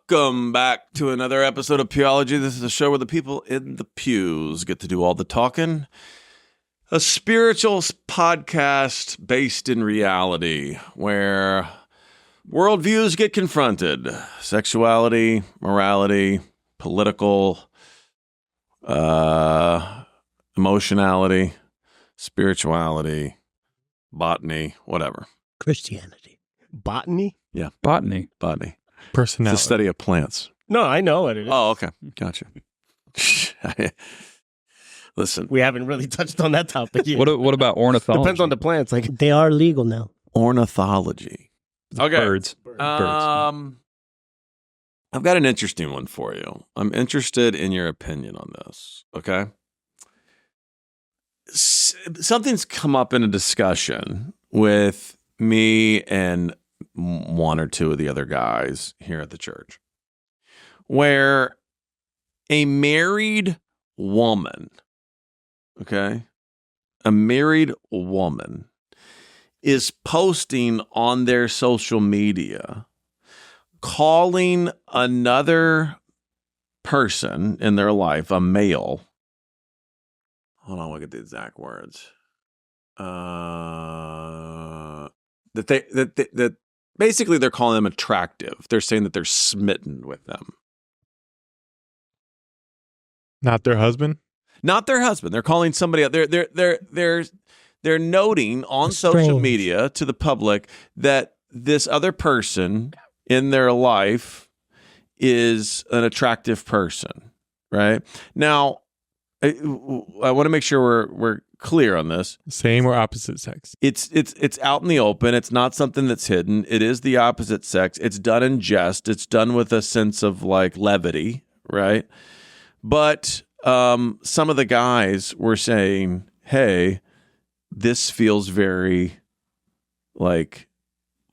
Welcome back to another episode of Peology. This is a show where the people in the pews get to do all the talking. A spiritual podcast based in reality where worldviews get confronted. Sexuality, morality, political, emotionality, spirituality, botany, whatever. Christianity. Botany? Yeah. Botany. It's Personality. the study of plants. No, I know what it is. Oh, okay. Gotcha. Listen. We haven't really touched on that topic yet. What about ornithology? Depends on the plants. Like They are legal now. Ornithology. Okay. Birds. I've got an interesting one for you. I'm interested in your opinion on this. Okay. Something's come up in a discussion with me and one or two of the other guys here at the church where a married woman, okay, a married woman is posting on their social media calling another person in their life, a male. Hold on, look at the exact words. That basically they're calling them attractive. They're saying that they're smitten with them. Not their husband? Not their husband. They're calling somebody else. They're noting on social Strange. media to the public that this other person in their life is an attractive person, right? Now, I want to make sure we're clear on this. Same or opposite sex? It's out in the open. It's not something that's hidden. It is the opposite sex. It's done in jest. It's done with a sense of like levity, right? But some of the guys were saying, "Hey, this feels very like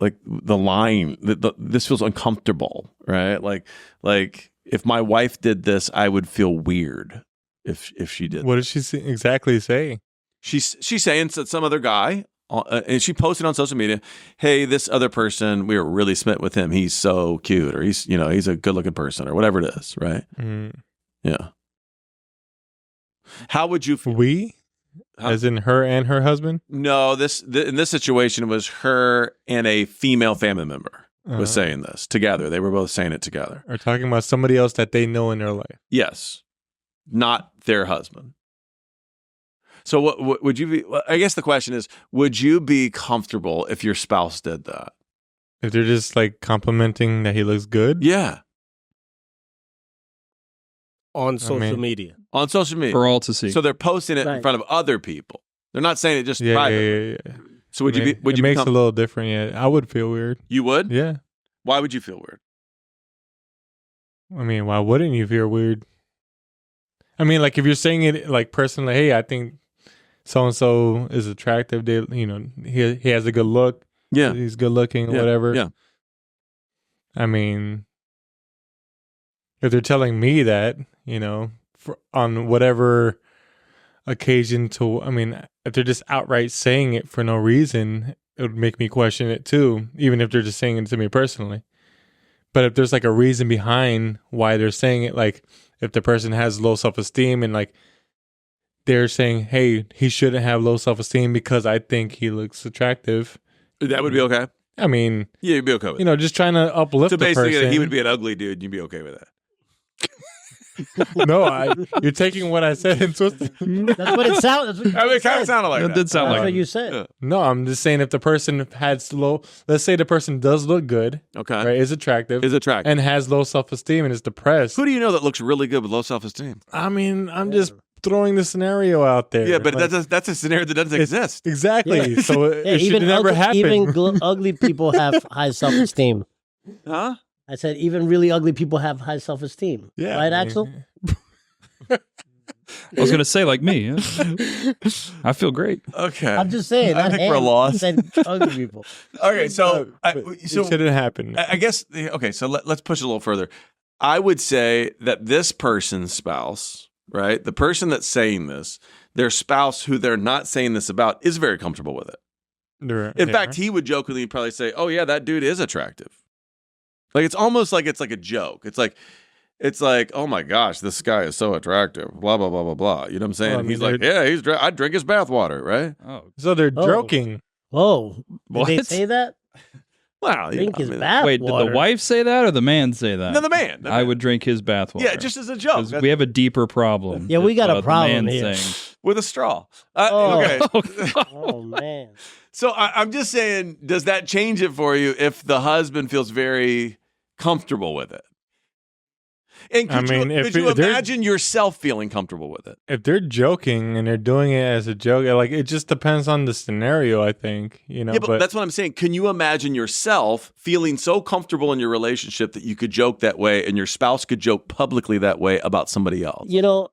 the line. This feels uncomfortable, right? Like if my wife did this, I would feel weird if she did." What did she exactly say? She's saying that some other guy, and she posted on social media, "Hey, this other person, we were really smitten with him. He's so cute, or he's a good looking person, or whatever it is, right?" Yeah. How would you feel? We? Huh? As in her and her husband? No, in this situation, it was her and a female family member was saying this together. They were both saying it together. Or talking about somebody else that they know in their life? Yes, not their husband. So what would you be? I guess the question is, would you be comfortable if your spouse did that? If they're just like complimenting that he looks good? Yeah, on social media. on social media. For all to see. So they're posting it in Right. front of other people. They're not saying it just Yeah, privately. yeah. So would you be? Would it you makes become, a little different, yeah. I would feel weird. You would? Yeah. Why would you feel weird? I mean, why wouldn't you feel weird? I mean, like if you're saying it like personally, hey, I think so-and-so is attractive. They, he has a good look. Yeah. He's good looking or Yeah, whatever. yeah. I mean, if they're telling me that, on whatever occasion if they're just outright saying it for no reason, it would make me question it too, even if they're just saying it to me personally. But if there's like a reason behind why they're saying it, like if the person has low self-esteem and like they're saying, hey, he shouldn't have low self-esteem because I think he looks attractive. That would be okay. I mean, Yeah, you'd be okay with it. just trying to uplift So the basically, person. he would be an ugly dude, and you'd be okay with that. No, you're taking what I said and twisting. That's what it sounds. I mean, it kind of sounded like That that. did sound That's like what it. you said. Yeah. No, I'm just saying if the person has let's say the person does look good, Okay. right, is attractive, Is attractive. and has low self-esteem and is depressed. Who do you know that looks really good with low self-esteem? I mean, I'm just throwing the scenario out there. Yeah, but Like, that's a scenario that doesn't exist. exactly. Yeah. So it should never happen. Even ugly people have high self-esteem. Huh? I said even really ugly people have high self-esteem. Yeah, Right, I mean, Axel? I was going to say like me. Yeah. I feel great. Okay. I'm just saying. I not think him. we're lost. I said ugly people. Okay, so it shouldn't happen. I guess okay. So let's push it a little further. I would say that this person's spouse, right, the person that's saying this, their spouse who they're not saying this about, is very comfortable with it. In fact, he would jokingly probably say, "Oh yeah, that dude is attractive." Like it's almost like it's like a joke. It's like, oh my gosh, this guy is so attractive. Blah blah blah blah blah. You know what I'm saying? Well, I mean, he's like, yeah, I'd drink his bathwater, right? Oh, So they're Oh. joking. Whoa. Did they What? say that? Well, you Drink know, his I mean, bath wait, water. did the wife say that or the man say that? No, the man. I would drink his bathwater. Yeah, just as a joke. 'Cause we have a deeper problem. Yeah, we if, got a the problem man's here. saying, with a straw. Oh. Okay. Oh, man. So I'm just saying, does that change it for you if the husband feels very comfortable with it? And could if you they're- imagine yourself feeling comfortable with it? If they're joking and they're doing it as a joke, like it just depends on the scenario, I think. You know, Yeah, but that's what I'm saying. Can you imagine yourself feeling so comfortable in your relationship that you could joke that way and your spouse could joke publicly that way about somebody else? You know,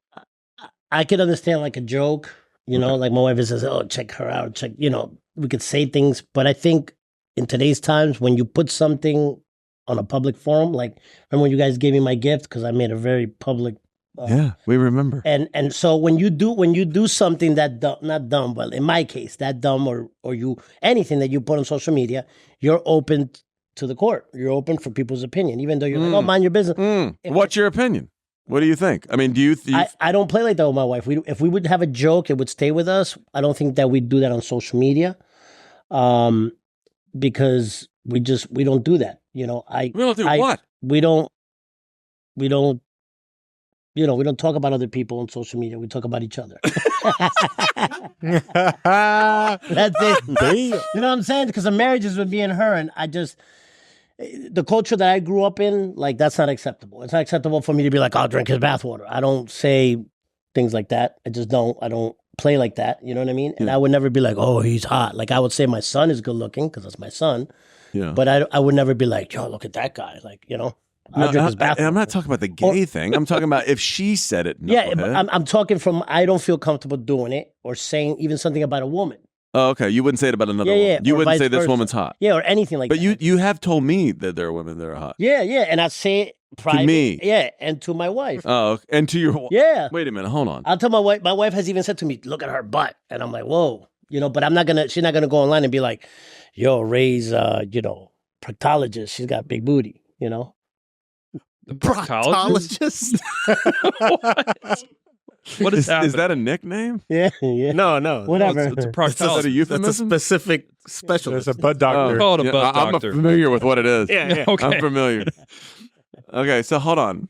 I could understand like a joke, you know, like my wife says, oh, check her out. Check, you know, we could say things. But I think in today's times, when you put something on a public forum, like remember when you guys gave me my gift because I made a very public. Yeah, we remember. And so when you do something that not dumb, but in my case, that dumb or you anything that you put on social media, you're open to the court. You're open for people's opinion, even though you're like, oh, mind your business. What's your opinion? What do you think? I mean, do you? I don't play like that with my wife. If we would have a joke, it would stay with us. I don't think that we'd do that on social media, because we don't do that. You know, we don't do what? We don't. You know, we don't talk about other people on social media. We talk about each other. That's it. You know what I'm saying? Because the marriages would be in her, and the culture that I grew up in, like that's not acceptable. It's not acceptable for me to be like, I'll drink his bathwater. I don't say things like that. I just don't. I don't play like that. You know what I mean? And I would never be like, oh, he's hot. Like I would say my son is good looking because that's my son. Yeah. But I would never be like, yo, look at that guy. Like, you know. No, I'll drink his bathwater. I'm not talking about the gay thing. I'm talking about if she said it. Yeah, but I'm talking from I don't feel comfortable doing it or saying even something about a woman. Oh, okay. You wouldn't say it about another woman. Yeah, You or wouldn't vice say this versa. woman's hot. Yeah, or anything like But that. you have told me that there are women that are hot. Yeah, and I say it private. me. Yeah, and to my wife. Oh, and to your Yeah. Wait a minute. Hold on. I'll tell my wife. My wife has even said to me, "Look at her butt," and I'm like, "Whoa," you know. But I'm not gonna. She's not gonna go online and be like, "Yo, Ray's, proctologist. She's got big booty," you know. the proctologist? What is Is that a nickname? Yeah. No. Whatever. It's a Is that a proctologist. That's a euphemism? specific There's specialist. a butt doctor. Call it a Yeah, butt I'm doctor. familiar with what it is. Yeah. Okay. I'm familiar. Okay, so hold on.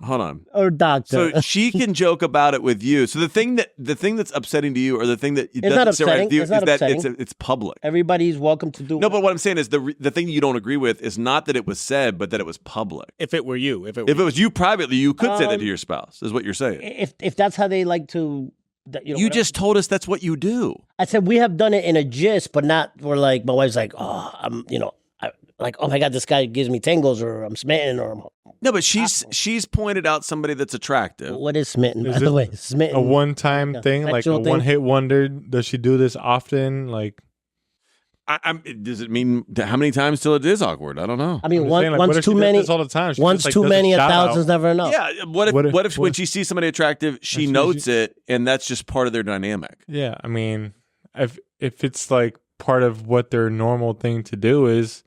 Or doctor. So she can joke about it with you. So the thing that's upsetting to you, or the thing that It's not doesn't sit right upsetting. with you, It's not is that upsetting. it's public. Everybody's welcome to do. No, but what I'm saying is the thing you don't agree with is not that it was said, but that it was public. If it were you, If it was you privately, you could say that to your spouse. Is what you're saying. if that's how they like to. You whatever. just told us that's what you do. I said we have done it in a gist, but not where like my wife's like, oh, like, oh my god, this guy gives me tingles, or I'm smitten, or I'm, No, but she's pointed out somebody that's attractive. what is smitten? Is By the it way, smitten. A one-time Yeah, thing, like a sexual thing. one-hit wonder. Does she do this often? Like, Does it mean how many times till it is awkward? I don't know. I mean, I'm just saying, like, what once if she too does many. this all the time? She Once just, like, too does many, a shout out. thousand's never enough. Yeah. What if when she sees somebody attractive, she That's notes it, and that's just part of their dynamic? Yeah, I mean, if it's like part of what their normal thing to do is,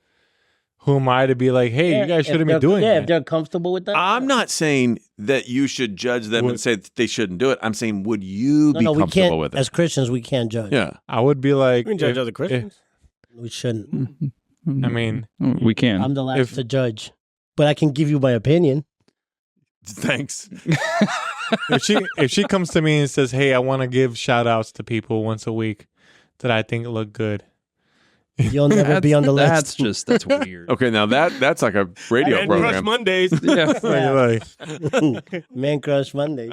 who am I to be like, hey, you guys if shouldn't be they're- doing Yeah, if that? they're comfortable with that. I'm not saying that you should judge them and Would- say that they shouldn't do it. I'm saying, would you be No, we comfortable can't. with it? As Christians, we can't judge. Yeah. I would be like, we can judge if- other Christians. We shouldn't. I mean, we can. I'm the last If- to judge, but I can give you my opinion. Thanks. if she comes to me and says, hey, I want to give shout outs to people once a week that I think look good. You'll never be on the list. That's weird. Okay, now that's like a radio And Crush program. Mondays. Yeah. Like, Man Crush Monday.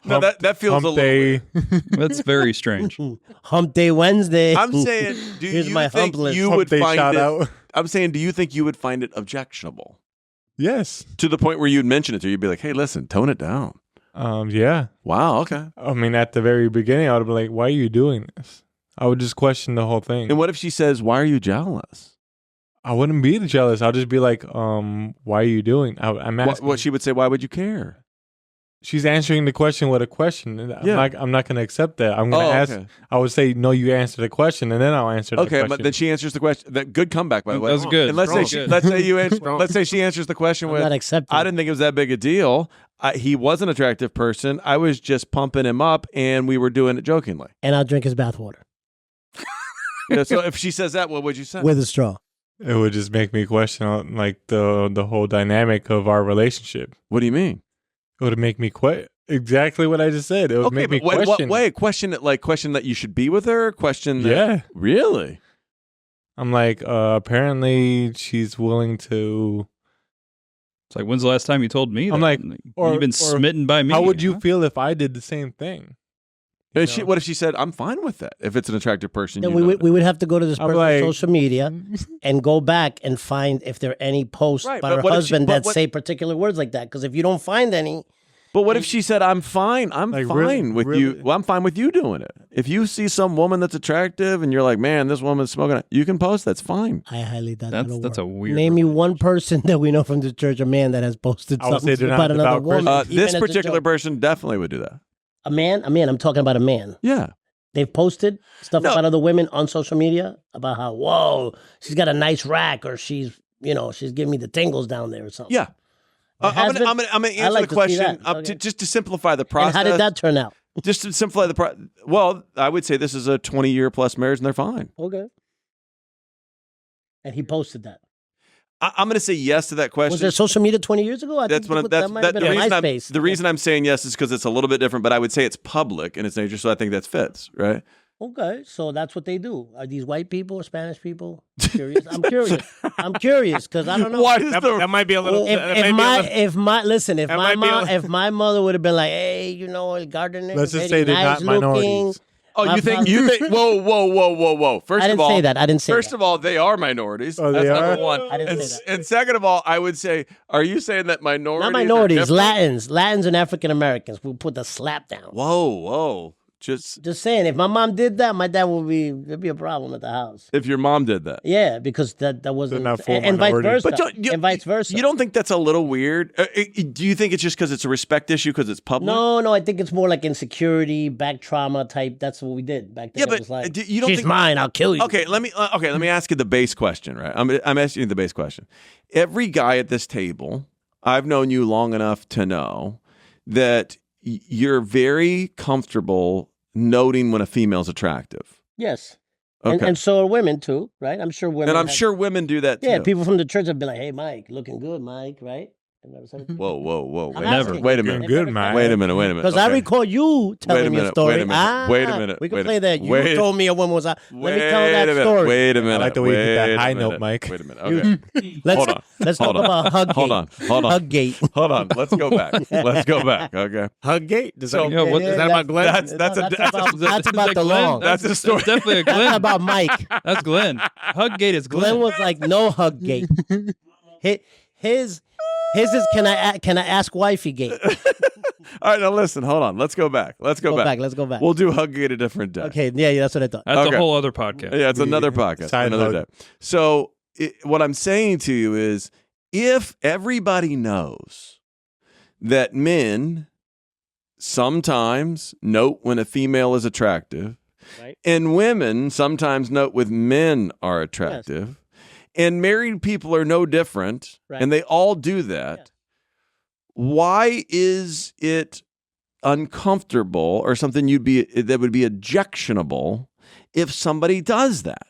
No, that feels a hump little day. weird. That's very strange. Hump Day Wednesday. I'm saying, do Here's you my think hump list. you Hump would day find shout it? out. I'm saying, do you think you would find it objectionable Yes. to the point where you'd mention it to her? You'd be like, hey, listen, tone it down. Yeah. Wow, okay. I mean, at the very beginning, I would be like, why are you doing this? I would just question the whole thing. And what if she says, why are you jealous? I wouldn't be jealous. I'll just be like, why are you doing? I'm asking. What she would say, why would you care? she's answering the question with a question. And I'm not going to accept that. I'm going to ask. Okay. I would say, no, you answer the question, and then I'll answer the question. Okay, but then she answers the question. Good comeback, by the way. That was good. And let's say she answers the question with, not accepting. I didn't think it was that big a deal. He was an attractive person. I was just pumping him up, and we were doing it jokingly. And I'll drink his bathwater So if she says that, what would you say? with a straw. It would just make me question like the whole dynamic of our relationship. What do you mean? It would make me exactly what I just said. It would make me question. What way? Question that you should be with her? Question that, Yeah. Really? I'm like, apparently she's willing to. It's like, when's the last time you told me that? I'm like, you've been smitten by me. How would you feel if I did the same thing? What if she said, I'm fine with that, if it's an attractive person? Then we would have to go to this person's like, social media and go back and find if there are any posts Right, by but her what if husband she- but that what- say particular words like that. Because if you don't find any, But what if she said, I'm fine. I'm Like, fine with really? you. Well, I'm fine with you doing it. If you see some woman that's attractive and you're like, man, this woman's smoking it, you can post. That's fine. I highly doubt that'll That's work. a weird. Name me one person that we know from the church, a man that has posted I would say something they're not about another devout woman. Christians. even This as a particular joke. person definitely would do that. a man. I'm talking about a man. Yeah. They've posted stuff No. about other women on social media about how, whoa, she's got a nice rack, or she's giving me the tingles down there or something. Yeah. It has been- I'm gonna answer I like the to see question that. Okay. just to simplify the And process. how did that turn out? Just to simplify the process. Well, I would say this is a 20-year plus marriage and they're fine. Okay. And he posted that. I'm going to say yes to that question. Was there social media 20 years ago? I That's think what that might have been a MySpace. the reason I'm saying yes is because it's a little bit different, but I would say it's public in its nature, so I think that fits, right? Okay, so that's what they do. Are these white people or Spanish people? Curious. I'm curious. I'm curious because I don't know. Why does That might be a little. If my mother would have been like, hey, El gardener, Let's just very say they're nice not minorities. looking. Oh, My you think? father- Whoa! First I didn't of all, say that. I didn't say First that. of all, they are minorities. Oh, That's they are? number one. I didn't and, say that. and second of all, I would say, are you saying that minorities? Not minorities, are different? Latins and African Americans. We'll put the slap down. Whoa! Just saying, if my mom did that, my dad there'd be a problem at the house. if your mom did that. Yeah, because that wasn't, not full and vice minority. versa. But and vice versa. You don't think that's a little weird? Do you think it's just because it's a respect issue because it's public? No, I think it's more like insecurity, back trauma type. That's what we did back then. Yeah, It but was like, you don't she's think mine. I'll kill you. Okay, let me ask you the base question, right? I'm asking you the base question. Every guy at this table, I've known you long enough to know that you're very comfortable noting when a female's attractive. Yes. Okay. And so are women too, right? I'm sure women. And I'm have- sure women do that too. Yeah, people from the church have been like, "Hey, Mike, looking good, Mike," right? Whoa. I'm Wait, asking. wait a minute. Good, Mike. Wait a minute. Because I Okay. recall you telling me a story. wait a minute, wait a minute, We can wait a play that. You wait- told me a woman was out. Let me tell Wait that a minute, story. Wait a minute. like the way you hit that wait a high minute, note, Mike. Wait a minute. Okay. Let's Hold on. let's talk Hold on. about Huggate. Hold on. Huggate. Hold on. Let's go back. Let's go back. Okay. Huggate? Does So- that, Yeah, what- is that about Glenn? That's That's about Is the that law. Glenn? That's a story. That's definitely a That's Glenn. about Mike. That's Glenn. Huggate is Glenn. Glenn was like, no Huggate. His is can I ask wifey gate? All right, now listen. Hold on. Let's go back. Let's go back. Let's go back. We'll do Huggate a different day. Okay, yeah, that's what I thought. That's Okay. a whole other podcast. Yeah, it's another podcast. Side Another hug. day. So what I'm saying to you is, if everybody knows that men sometimes note when a female is attractive, Right. and women sometimes note when men are attractive, and married people are no different, Right. and they all do that, Yes. why is it uncomfortable or something that would be objectionable if somebody does that?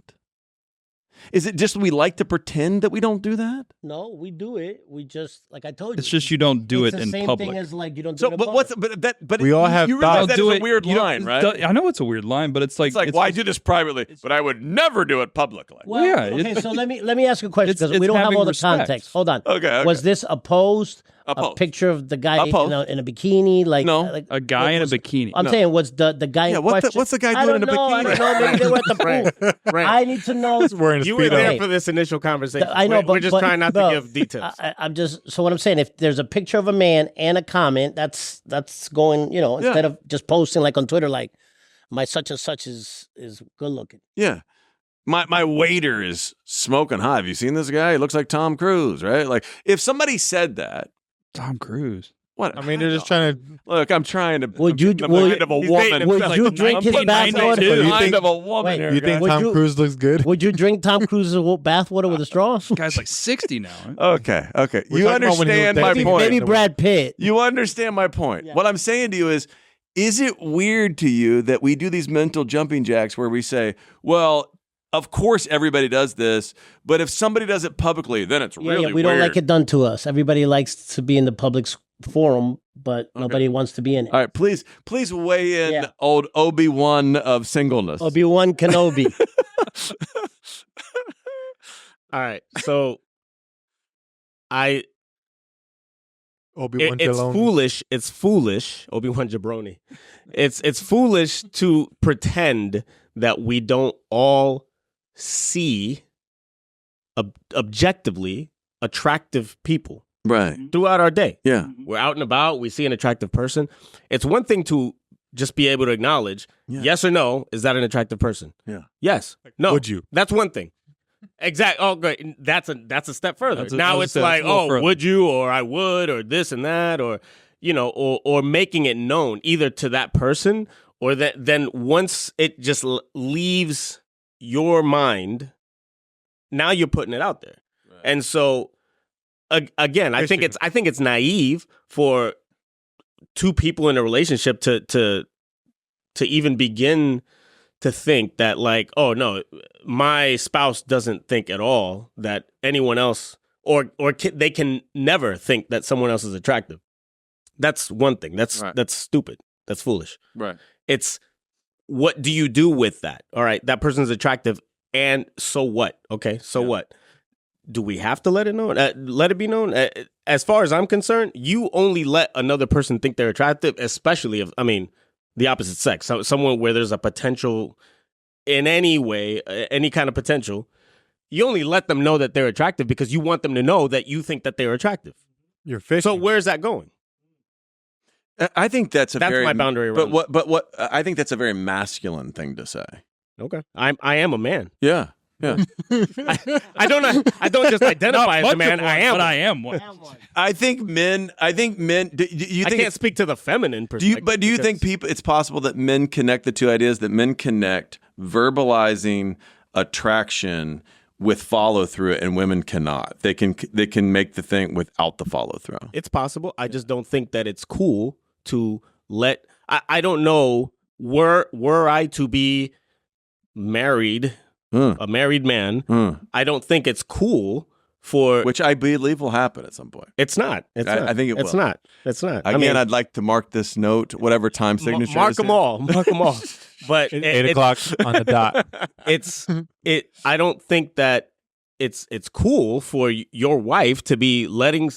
Is it just we like to pretend that we don't do that? No, we do it. We just like I told you. It's just you don't do it's it the in same public. thing as like you don't do So, it in but public. but We all have you realize thoughts. that do is it. a weird you don't- line, right? I know it's a weird line, but it's like It's like, why do this privately? But I would never do it publicly. Well, yeah, okay, so let me ask you a question because it's we don't have having all the respect. context. Hold on. Okay. Was this a post? A post. Picture of the guy A post. in a bikini? Like No. like, A guy in a bikini. I'm No. saying, was the guy Yeah, in what the- question? what's the guy I doing don't in a know, I bikini? don't know. Maybe they were at the pool. Right. I need to know. Wearing a You were Speedo. there Hey. for this initial conversation. I know, We're just but trying not no, to give details. I'm just so what I'm saying. If there's a picture of a man and a comment, that's going. Instead of just posting like on Twitter, like my such and such is good looking. Yeah. My waiter is smoking hot. Have you seen this guy? He looks like Tom Cruise, right? Like if somebody said that, Tom Cruise. What? I mean, they're just trying to. Look, I'm trying to. Would you- I'm will kind you- of a he's woman. dating Would himself you like drink his 1992. bathwater? You kind think- of a woman. Wait, here, You think guys. Tom Cruise looks good? Would you drink Tom Cruise's bathwater with a straw? Guy's like 60 now. Okay. We're You talking about when he was understand my dating- point. Maybe Brad Pitt. You understand my point. Yeah. What I'm saying to you is it weird to you that we do these mental jumping jacks where we say, well, of course everybody does this, but if somebody does it publicly, then it's Yeah, really yeah, we don't weird. like it done to us. Everybody likes to be in the public forum, but nobody wants to be in it. All right, please weigh in, Yeah. old Obi-Wan of singleness. Obi-Wan Kenobi. All right, so Obi-Wan it's Jaloni. foolish. It's foolish. Obi-Wan Jabroni. It's foolish to pretend that we don't all see objectively attractive people Right. throughout our day. Yeah. We're out and about. We see an attractive person. It's one thing to just be able to acknowledge Yeah. yes or no. Is that an attractive person? Yeah. Yes. No. Would you? That's one thing. Exactly. Oh, great. That's a step further. Now that's it's a like, little oh, further. would you, or I would, or this and that, or or making it known either to that person or that then once it just leaves your mind, now you're putting it out there. Right. And so again, I think it's naive for two people in a relationship to even begin to think that like, oh no, my spouse doesn't think at all that anyone else or they can never think that someone else is attractive. That's one thing. That's stupid. That's foolish. Right. It's what do you do with that? All right, that person's attractive, and so what? Okay, so what? Do we have to let it know? Let it be known. As far as I'm concerned, you only let another person think they're attractive, especially if the opposite sex, so someone where there's a potential in any way, any kind of potential. You only let them know that they're attractive because you want them to know that you think that they're attractive. You're fishing. So where's that going? I think that's very my boundary around But what I think that's a very masculine thing to say. Okay, I am a man. Yeah. Yeah. I don't just identify as a man. I am. But I am one. I think men. Do you I think? can't speak to the feminine perspective. Do you think people? It's possible that men connect the two ideas. That men connect verbalizing attraction with follow through, and women cannot. They can make the thing without the follow through. It's possible. I just don't think that it's cool to let. I don't know. Were I to be married, a married man, I don't think it's cool for. Which I believe will happen at some point. It's not. It's not. I think it It's will. not. It's not. Again, I'd like to mark this note, whatever time signature. mark is them here. all. Mark them all. But 8 o'clock on the dot. I don't think that it's cool for your wife to be letting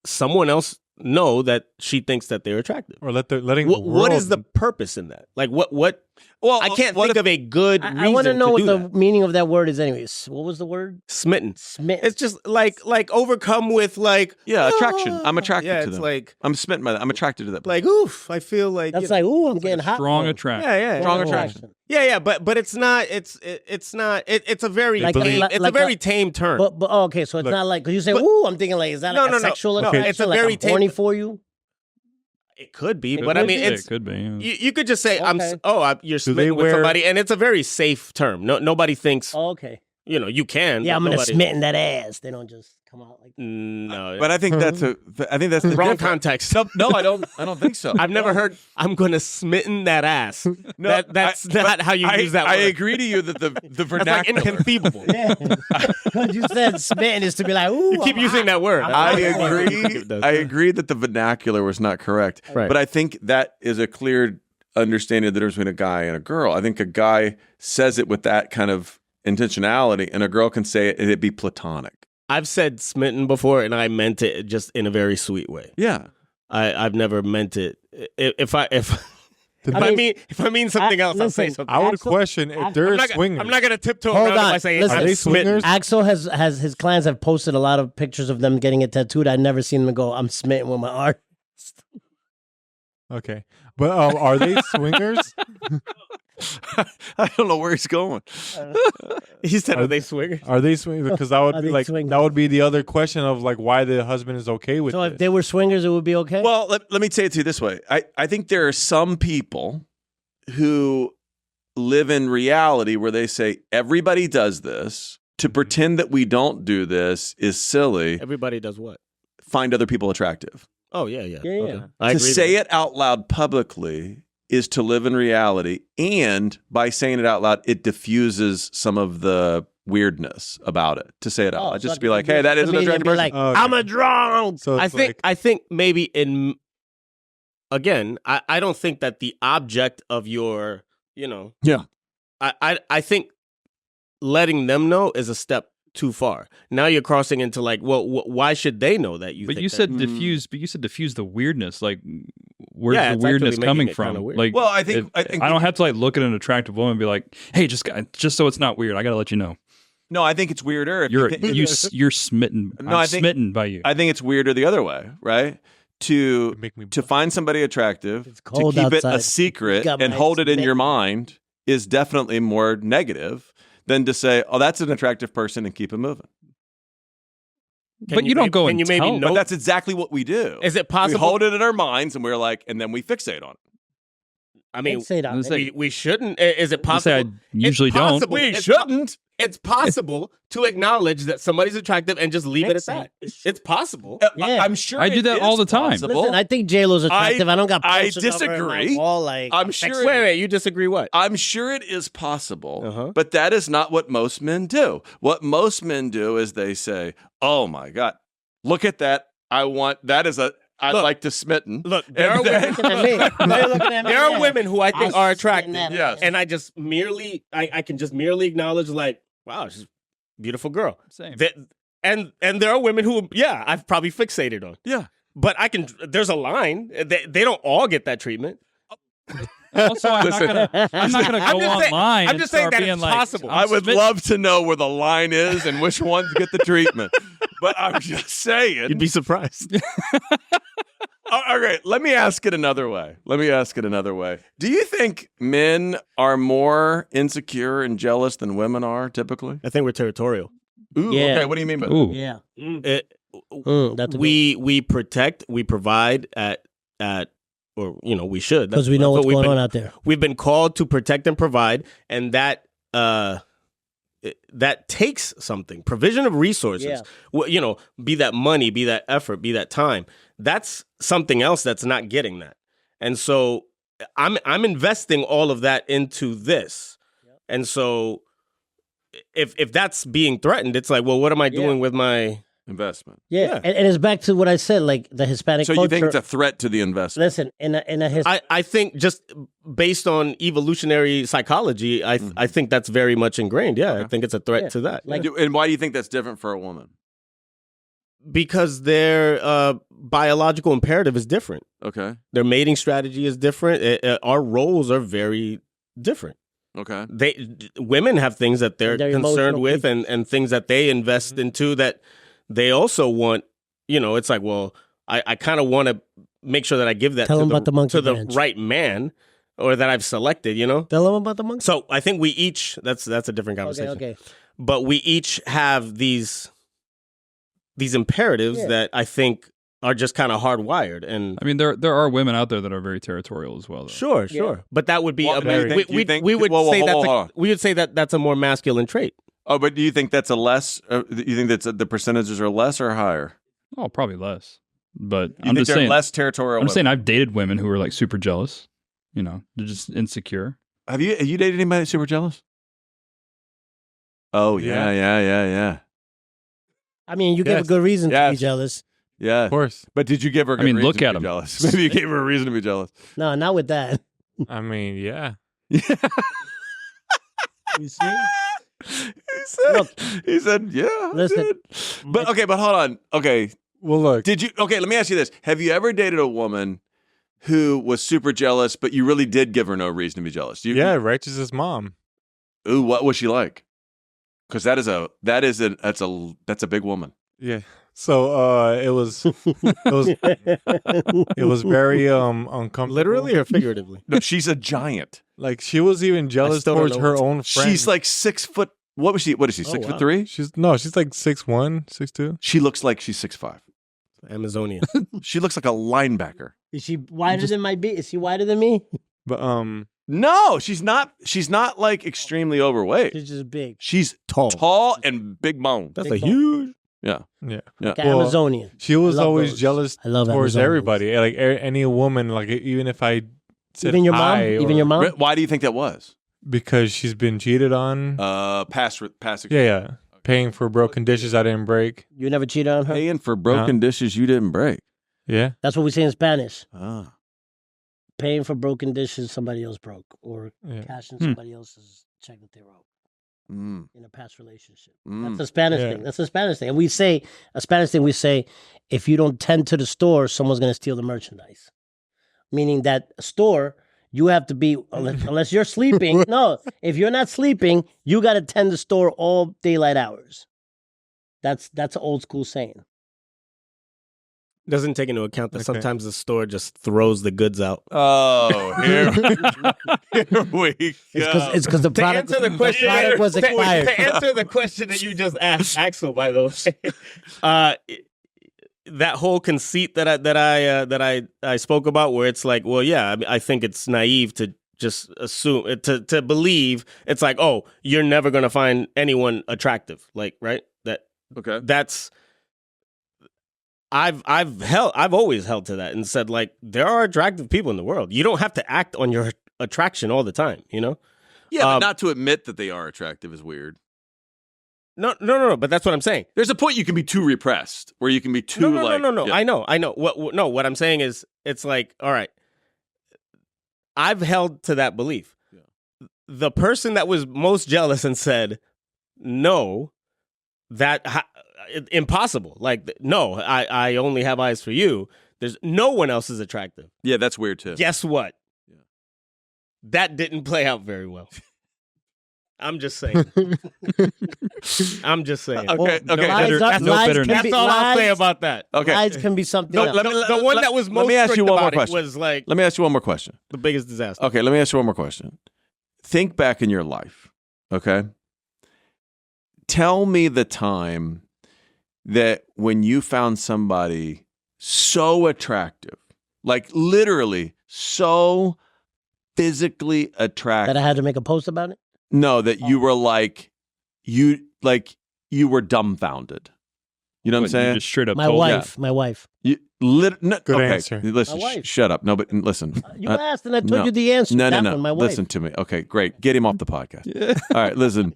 someone else know that she thinks that they're attractive. Or letting the What is the world- purpose in that? Like what? Well, I can't what think if- of a good reason I want to know to what do the that. meaning of that word is anyways. What was the word? Smitten. Smitten. It's just like overcome with like attraction. I'm attracted yeah, to it's them. like I'm smitten by that. I'm attracted to that. oof. I feel like That's like, ooh, I'm getting hot. Strong for him. attraction. yeah. Strong attraction. Yeah, but it's not. It's not. It's a very Like- tame, like- it's like a very a- tame term. But okay, so it's Look, not like because you say, but- ooh, I'm thinking like, is that No, like no, a no. sexual No, attraction? it's a like very I'm horny for you. it could be, Could but I be. mean, It it's could be. yeah. you could just say Okay. you're Do they smitten with wear- somebody, and it's a very safe term. Nobody thinks Oh, okay. you can. Yeah, but I'm gonna nobody- smitten that ass. They don't just come out like. No, But I think that's the wrong difference. context. No, I don't think so. I've never heard. I'm gonna smitten that ass. No, That's not how you use that word. I agree to you that the That's like vernacular. inconceivable. Yeah, because you said smitten is to be like, ooh. You keep I'm using hot. that word. I It agree. does. I agree that the vernacular was not correct. Right. But I think that is a clear understanding of the difference between a guy and a girl. I think a guy says it with that kind of intentionality, and a girl can say it and it'd be platonic. I've said smitten before, and I meant it just in a very sweet way. Yeah. I've never meant it. If I mean something else, I'll say listen, something. I would Axel- question if they're swingers. I'm not gonna tiptoe Hold around on, by saying listen. Are they smitten. swingers? Axel has his clients have posted a lot of pictures of them getting it tattooed. I've never seen them go, I'm smitten with my art. Okay, but are they swingers? I don't know where he's going. He said, "Are they swingers?" Are they swingers? Because that would Are be they like swingers? that would be the other question of like why the husband is okay with So it. if they were swingers, it would be okay. Well, let me say it to you this way. I think there are some people who live in reality where they say everybody does this. To pretend that we don't do this is silly. Everybody does what? Find other people attractive. Oh yeah. Yeah. Okay. I To agree say with it out loud publicly is to live in reality. And by saying it out loud, it diffuses some of the weirdness about it. To say it out loud. Just to be like, hey, that is an attractive person. Like, Okay. I'm a drunk. So it's I think maybe again, I don't think that the object of your, Yeah. I think letting them know is a step too far. Now you're crossing into like, well, why should they know that you? But think you that- said diffuse. But you said diffuse the weirdness. Like, where's Yeah, the it's weirdness actually coming making it from? kinda weird. Like, Well, I think I don't have to like look at an attractive woman and be like, hey, just so it's not weird. I got to let you know. No, I think it's weirder. If You're you you're smitten. No, I'm I think- smitten by you. I think it's weirder the other way, right? To make me find somebody attractive, It's to cold keep it outside. a secret Got and my hold it in your smitten. mind is definitely more negative than to say, oh, that's an attractive person and keep it moving. But you don't go Can and you maybe tell. know? But that's exactly what we do. Is it We possible? hold it in our minds and we're like, and then we fixate on it. I mean, say that. Let's say- we shouldn't. Is it I say I possible? usually It's don't. possible. We It's shouldn't. It's possible to acknowledge that somebody's attractive and just leave it at that. It's possible. Yeah. I'm sure I do it that is all the time. possible. Listen, I think J-Lo's attractive. I don't got I posters of her in my disagree. wall, like, I'm sure. Wait, you disagree? What? I'm sure it is possible, Uh-huh. but that is not what most men do. What most men do is they say, "Oh my God, look at that! I'd Look. like to smitten." Look, there are And then- looking at me. They're looking at me. there are Yeah. women who I think I'm are attractive, sitting Yes. and I just merely, I can just merely acknowledge, like, wow, she's a beautiful girl. Same. And there are women who, yeah, I've probably fixated on. Yeah. But there's a line. They don't all get that treatment. Also, I'm Listen. not gonna I'm go just saying- online. I'm and just saying start that being it's like, possible. I'm I would smitten. love to know where the line is and which ones get the treatment. But I'm just saying. You'd be surprised. All right, let me ask it another way. Do you think men are more insecure and jealous than women are typically? I think we're territorial. Ooh, Yeah. okay. What do you mean by that? Ooh, Yeah. That's We protect, we provide at or we should, because we know That's what's what going we've on been- out there. We've been called to protect and provide, and that takes something. Provision of resources. Yeah. Well, be that money, be that effort, be that time. That's something else that's not getting that. And so I'm investing all of that into this. And so if that's being threatened, it's like, well, what am I doing with my Investment. Yeah. Yeah. And it's back to what I said, like the Hispanic So culture. you think it's a threat to the investment? Listen, in a I think just based on evolutionary psychology, I think that's very much ingrained. Yeah, I think it's a threat Yeah. to that. Like- And why do you think that's different for a woman? Because their biological imperative is different. Okay. Their mating strategy is different. Our roles are very different. Okay. Women have things that they're They're concerned emotional with and things that they invest into that they also want. It's like, well, I kind of want to make sure that I give that Tell to them about the monkey to the branch. right man or that I've selected. Tell them about the monkey. So I think we each that's a different conversation. Okay. But we each have these imperatives Yeah. that I think are just kind of hardwired. And I mean, there are women out there that are very territorial as well. Though. sure, but that would be Well, do you think- do you think- we would Whoa, say hold that on. we would say that that's a more masculine trait. Oh, but do you think that's a less? You think that's the percentages are less or higher? Oh, probably less. But You I'm think just they're saying. less territorial? I'm just saying women? I've dated women who are like super jealous. They're just insecure. Have you dated anybody that's super jealous? Oh yeah. I mean, you gave a Yes. good reason to be Yes. jealous. Yeah. Of course. But did you give her a good mean, reason look to at be 'em. jealous? Maybe you gave her a reason to be jealous. No, not with that. I mean, yeah. You see? He said, yeah. I Listen. did." But hold on. Okay. Well, look. Let me ask you this. Have you ever dated a woman who was super jealous, but you really did give her no reason to be jealous? Yeah, righteous as mom. Ooh, what was she like? Because that's a big woman. Yeah. So it was very uncomfortable. Literally or figuratively? No, she's a giant. Like she was even jealous still don't towards know her what to- own friend. She's like 6 foot. What was she? What is she? Oh, 6'3"? she's like 6'1", 6'2". She looks like she's 6'5". Amazonian. She looks like a linebacker. Is she wider than my beat? Is she wider than me? But No, she's not. She's not like extremely overweight. She's just big. She's Tall. tall and big bone. That's Big a bone. huge. Yeah. yeah, Like Well, Amazonian. she was I love always those. jealous I love towards Amazonians. everybody. Like any woman, like even if I said Even your mom? hi Even or- your mom? Why do you think that was? because she's been cheated on. Past. Yeah. Paying for broken dishes I didn't break. You never cheated on her? Paying for broken dishes you didn't break. Yeah. That's what we say in Spanish. Ah. Paying for broken dishes somebody else broke, or Yeah. cashing somebody else's check that they wrote Mm. in a past relationship. Mm. That's a Spanish Yeah. thing. That's a Spanish thing. And we say, a Spanish thing, we say, if you don't tend to the store, someone's going to steal the merchandise. Meaning that a store, you have to be, unless you're sleeping. No, if you're not sleeping, you got to tend the store all daylight hours. That's an old school saying. Doesn't take into account that Okay. sometimes the store just throws the goods out. Oh, here we go. It's because the product, answer the question, product was expired. To answer the question that you just asked, Axel, by the way, that whole conceit that I spoke about, where it's like, well, yeah, I think it's naive to just assume to believe it's like, oh, you're never gonna find anyone attractive, like, right? Okay. That's I've always held to that and said, like, there are attractive people in the world. You don't have to act on your attraction all the time, you know? Yeah, but not to admit that they are attractive is weird. No. But that's what I'm saying. There's a point you can be too repressed, where you can be too No. Yeah. I know. What I'm saying is, it's like, all right, I've held to that belief. Yeah. The person that was most jealous and said, no, impossible. Like, no, I only have eyes for you. There's no one else is attractive. Yeah, that's weird too. Guess what? Yeah. That didn't play out very well. I'm just saying. I'm just saying. Okay. Well, Okay. lies are- That's no lies bitterness. can be- That's all I'll say lies- about that. Okay. Lies can be something No, else. The one that was most let me ask you strict one more about it question. was like Let me ask you one more question. the biggest disaster. Okay, let me ask you one more question. Think back in your life, okay? Tell me the time that when you found somebody so attractive, like literally so physically attractive. that I had to make a post about it. No, that you were like you were dumbfounded. You know what I'm You saying? just straight up My told wife. My wife. No, Good okay, answer. Listen, My wife. shut up. No, but listen. You asked, and I told no. you the answer. No, that no. One, my wife. Listen to me. Okay, great. Get him off the podcast. All right, listen.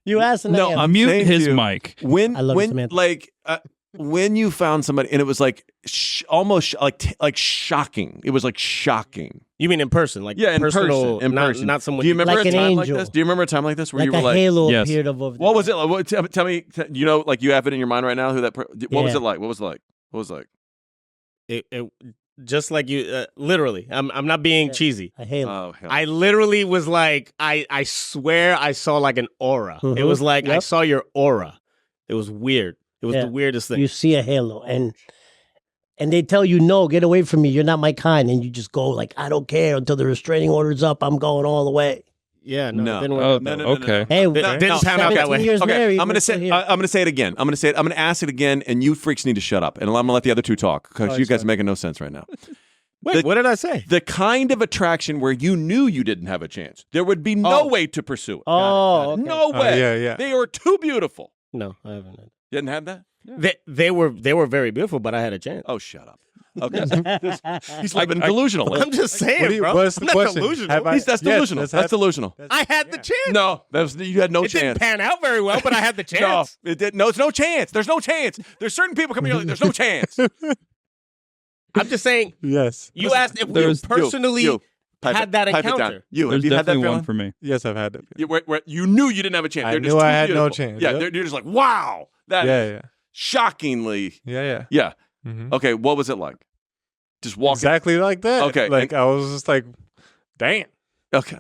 You asked, and I No, answered. I'm Mute saying to his you, mic. When I love you, Samantha. when you found somebody and it was like almost like shocking. It was like shocking. You mean in person? Like, Yeah, in personal, person. In not, person. not someone. Do you remember Like a an time like angel. this? Do you remember a time like this where like you were a like, halo Yes. appeared above. what was it like? Tell me, you know, like you have it in your mind right now. Who that? What was Yeah. it like? What was it like? What was it like? It just like you, literally. I'm not being Yeah. cheesy. A halo. Oh hell! I literally was like, I swear I saw like an aura. It Mhm. was like I Yep. saw your aura. It was weird. It was Yeah. the weirdest thing. You see a halo, and they tell you, no, get away from me. You're not my kind, and you just go like, I don't care until the restraining order's up. I'm going all the way. yeah, No. it didn't work Oh, out that way. okay. Hey, Didn't pan out that 17 way. years Okay, married, I'm we're gonna still say here. I'm gonna say it again. I'm gonna ask it again, and you freaks need to shut up, and I'm gonna let the other two talk because Oh, you guys sorry. are making no sense right now. Wait, what did I say? The kind of attraction where you knew you didn't have a chance. There would be no Oh. way to pursue it. Oh, okay. No way. yeah. They are too beautiful. No, I haven't. You didn't have that? They were very beautiful, but I had a chance. Oh, shut up. Okay. He's living delusional. I'm just saying, What do you- bro. what's the I'm not question? delusional. Have I- That's Yes, delusional. that's That's hap- delusional. I had the chance. No, you had no It didn't chance. pan out very well, but I had the No, chance. it did. No, it's no chance. There's no chance. There's certain people coming here like, there's no chance. I'm just saying. Yes. You asked if we There's- personally Pipe had it- that pipe it down. encounter. You, have There's you had that definitely feeling? one for me. Yes, I've had it. Where you knew you didn't have a chance. I They're just knew too I had no beautiful. chance. Yeah, Yep. you're just like, wow. That Yeah. shockingly. Yeah. Yeah. Mm-hmm. Okay, what was it like? Just walking. Exactly like that. Okay, Like I was just like, damn. Okay.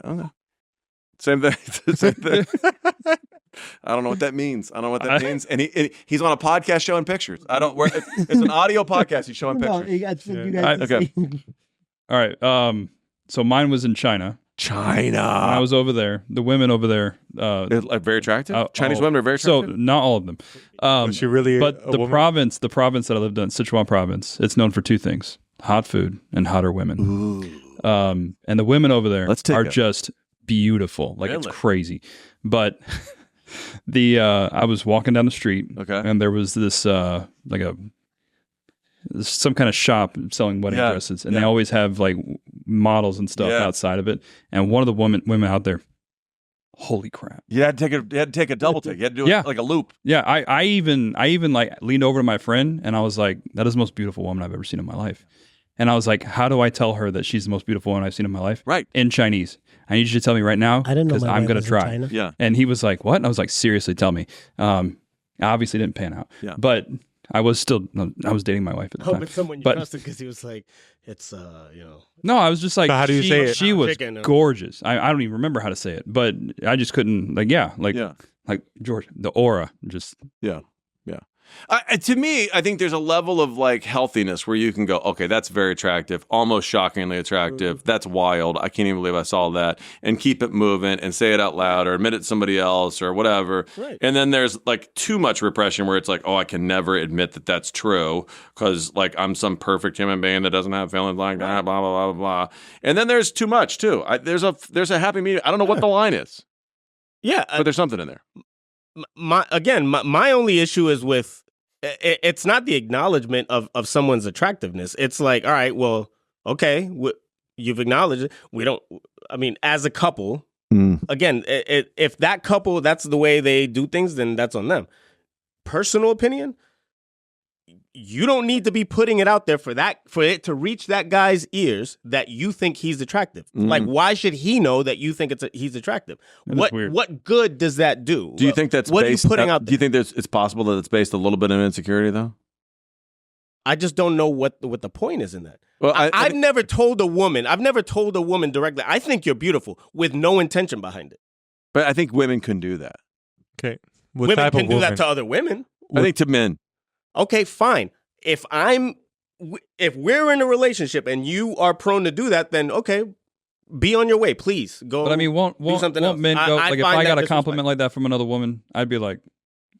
Same thing. Same thing. I don't know what that means. I don't know what that means. And he's on a podcast showing pictures. I don't. It's an audio podcast. He's showing No, pictures. I think you guys okay. All right. So mine was in China. When I was over there, the women over there, They're like very attractive. Chinese women are very so attractive. not all of them. Was she really? But a the woman? province that I lived in, Sichuan province, it's known for two things: hot food and hotter women. Ooh. And the women over there are just beautiful, like it's Really? crazy. But I was walking down the street, Okay. and there was this some kind of shop selling wedding dresses, and they always have like models and stuff outside of it. And one of the women out there, holy crap! You had to take a double take. You had to do it like a loop. Yeah, I even like leaned over to my friend, and I was like, "That is the most beautiful woman I've ever seen in my life." And I was like, "How do I tell her that she's the most beautiful woman I've seen in my life?" Right. In Chinese. I need you to tell me right now. I didn't know because my I'm wife going was to in try. China. Yeah. And he was like, "What?" And I was like, "Seriously, tell me." I obviously didn't pan out. Yeah. But I was dating my wife at the Oh, time. but someone you But- trusted because he was like, it's No, I was just like, So how do you say it? She was Chicken, gorgeous. I don't even remember how to say it, but I just couldn't. Like George, the aura, just To me, I think there's a level of like healthiness where you can go, okay, that's very attractive, almost shockingly attractive. That's wild. I can't even believe I saw that, and keep it moving and say it out loud or admit it to somebody else or whatever. Right. And then there's like too much repression where it's like, oh, I can never admit that that's true because like I'm some perfect human being that doesn't have feelings like that, blah, blah, blah, blah. And then there's too much too. There's a happy medium. I don't know what the line is, yeah. but there's something in there. My only issue is with it's not the acknowledgement of someone's attractiveness. It's like, all right, well, okay, you've acknowledged it. We don't. I mean, as a couple, again, if that couple that's the way they do things, then that's on them. Personal opinion. You don't need to be putting it out there for it to reach that guy's ears that you think he's attractive. Like, why should he know that you think he's attractive? That is weird. What good does that do? Do you think that's what based? are you putting out Do you there? think it's possible that it's based a little bit of insecurity though? I just don't know what the point is in that. Well, I've never told a woman directly, I think you're beautiful, with no intention behind it. but I think women can do that. Okay. What Women type can of do woman? that to other women. I think to men. Okay, fine. If we're in a relationship and you are prone to do that, then okay, be on your way, please. Go. But I mean, won't something else. men go? Like if find I got that a compliment like that from another woman, I'd be like,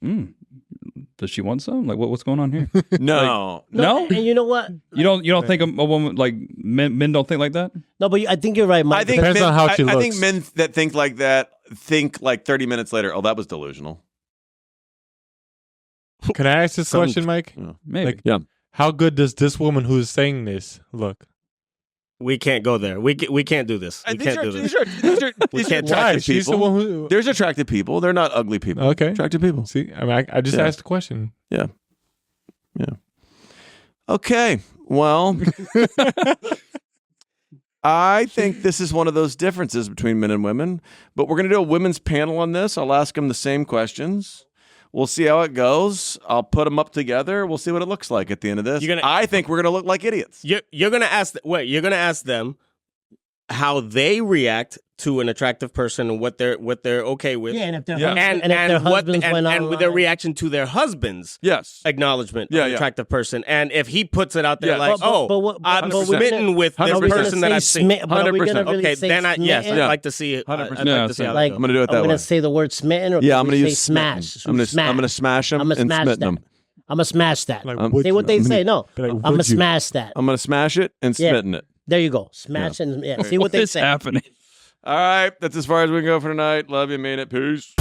does she want some? Like, what's going on here? No. No? And you know what? You don't think a woman like men don't think like that? No, but I think you're right, Mike. I think Depends men, on how she I think looks. men that think like that think like 30 minutes later, oh, that was delusional. Can I ask this question, Mike? Maybe. Like, Yeah. how good does this woman who's saying this look? We can't go there. We can't do this. We can't do this. We can't attractive Why? She's the people. one who. There's attractive people. They're not ugly people. Okay. Attractive people. See, I mean, I just Yeah. asked the question. Yeah. Okay. Well, I think this is one of those differences between men and women, but we're going to do a women's panel on this. I'll ask them the same questions. We'll see how it goes. I'll put them up together. We'll see what it looks like at the end of this. I think we're going to look like idiots. You're gonna ask. You're gonna ask them how they react to an attractive person and what they're okay with. Yeah, and if their Yeah. husband, and if their husbands went and with their online- reaction to their husband's Yes. acknowledgement Yeah, of an yeah. attractive person, and if he puts it out there Yeah. like, I'm but we're smitten gonna- with this are we gonna person that say I've seen. smitten? But are we gonna 100%. really Okay, say then yes, smitten? I'd like to see it. 100%. I'd like to see how Like, it I'm going to do it Are that we way. going to say the word smitten, or Yeah, can I'm we going to say use smash? smitten. I'm going to smash them I'ma and smash smitten that. them. I'm going to smash that. Like, Um, would Say what they you? say. No, Be like, I'm going would to you? smash that. I'm going to smash it and Yeah. smitten it. There you go. Smash and see what What they is say. happening? All right. That's as far as we can go for tonight. Love you. Mean it. Peace.